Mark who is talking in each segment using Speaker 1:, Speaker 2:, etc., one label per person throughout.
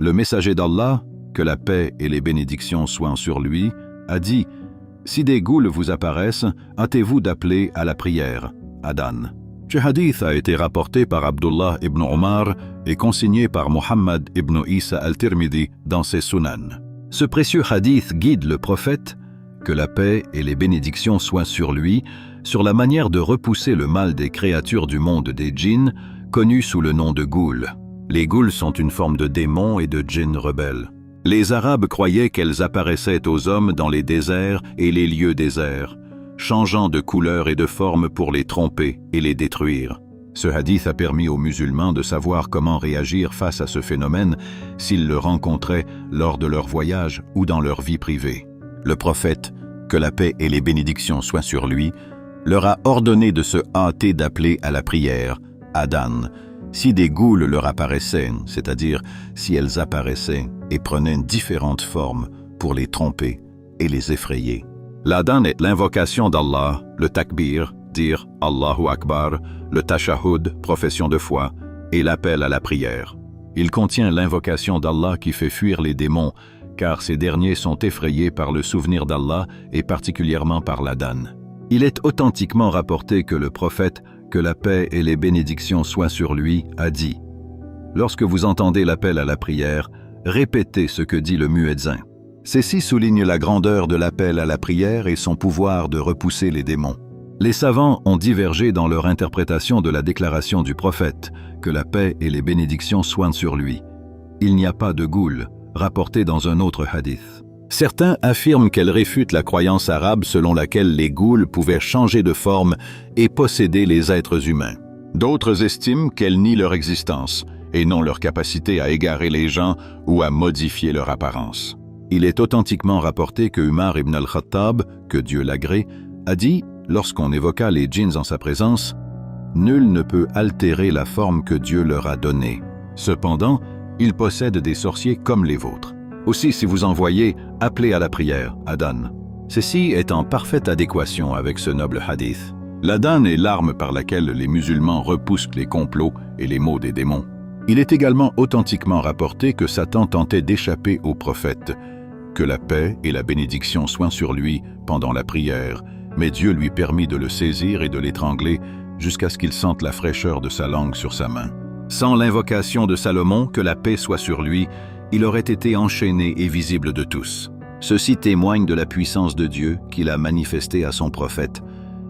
Speaker 1: Le messager d'Allah, que la paix et les bénédictions soient sur lui, a dit « Si des ghouls vous apparaissent, hâtez-vous d'appeler à la prière. » Adhan. Ce hadith a été rapporté par Abdullah ibn Omar et consigné par Muhammad ibn Isa al-Tirmidhi dans ses Sunan. Ce précieux hadith guide le prophète, que la paix et les bénédictions soient sur lui, sur la manière de repousser le mal des créatures du monde des djinns, connues sous le nom de ghouls. Les ghouls sont une forme de démons et de djinns rebelles. Les Arabes croyaient qu'elles apparaissaient aux hommes dans les déserts et les lieux déserts, changeant de couleur et de forme pour les tromper et les détruire. Ce hadith a permis aux musulmans de savoir comment réagir face à ce phénomène s'ils le rencontraient lors de leur voyage ou dans leur vie privée. Le prophète, que la paix et les bénédictions soient sur lui, leur a ordonné de se hâter d'appeler à la prière, Adhan, si des ghouls leur apparaissaient, c'est-à-dire si elles apparaissaient et prenaient différentes formes pour les tromper et les effrayer. L'Adhan est l'invocation d'Allah, le takbir, dire Allahu Akbar, le tashahhud, profession de foi, et l'appel à la prière. Il contient l'invocation d'Allah qui fait fuir les démons, car ces derniers sont effrayés par le souvenir d'Allah et particulièrement par l'Adhan. Il est authentiquement rapporté que le prophète, que la paix et les bénédictions soient sur lui, a dit « Lorsque vous entendez l'appel à la prière, répétez ce que dit le muezzin. » Ceci souligne la grandeur de l'appel à la prière et son pouvoir de repousser les démons. Les savants ont divergé dans leur interprétation de la déclaration du prophète, que la paix et les bénédictions soient sur lui. Il n'y a pas de ghouls, rapporté dans un autre hadith. Certains affirment qu'elle réfute la croyance arabe selon laquelle les ghouls pouvaient changer de forme et posséder les êtres humains. D'autres estiment qu'elle nie leur existence et non leur capacité à égarer les gens ou à modifier leur apparence. Il est authentiquement rapporté que Umar ibn al-Khattab, que Dieu l'agrée, a dit, lorsqu'on évoqua les djinns en sa présence, « Nul ne peut altérer la forme que Dieu leur a donnée. Cependant, ils possèdent des sorciers comme les vôtres. Aussi, si vous en voyez, appelez à la prière, Adhan. » Ceci est en parfaite adéquation avec ce noble hadith. L'Adhan est l'arme par laquelle les musulmans repoussent les complots et les maux des démons. Il est également authentiquement rapporté que Satan tentait d'échapper au prophète, que la paix et la bénédiction soient sur lui pendant la prière, mais Dieu lui permit de le saisir et de l'étrangler jusqu'à ce qu'il sente la fraîcheur de sa langue sur sa main. Sans l'invocation de Salomon, que la paix soit sur lui, il aurait été enchaîné et visible de tous. Ceci témoigne de la puissance de Dieu qu'il a manifestée à son prophète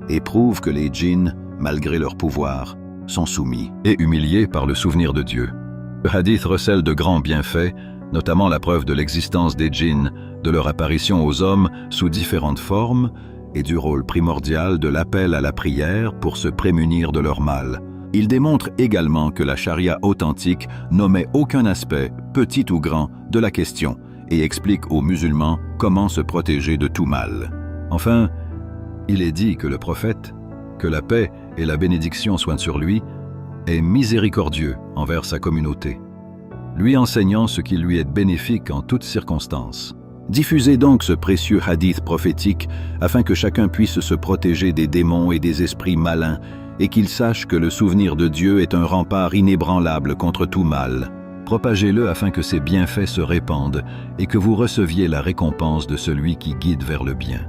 Speaker 1: et prouve que les djinns, malgré leur pouvoir, sont soumis et humiliés par le souvenir de Dieu. Le hadith recèle de grands bienfaits, notamment la preuve de l'existence des djinns, de leur apparition aux hommes sous différentes formes et du rôle primordial de l'appel à la prière pour se prémunir de leur mal. Il démontre également que la charia authentique n'omet aucun aspect, petit ou grand, de la question et explique aux musulmans comment se protéger de tout mal. Enfin, il est dit que le prophète, que la paix et la bénédiction soient sur lui, est miséricordieux envers sa communauté, lui enseignant ce qui lui est bénéfique en toutes circonstances. Diffusez donc ce précieux hadith prophétique afin que chacun puisse se protéger des démons et des esprits malins et qu'il sache que le souvenir de Dieu est un rempart inébranlable contre tout mal. Propagez-le afin que ses bienfaits se répandent et que vous receviez la récompense de celui qui guide vers le bien.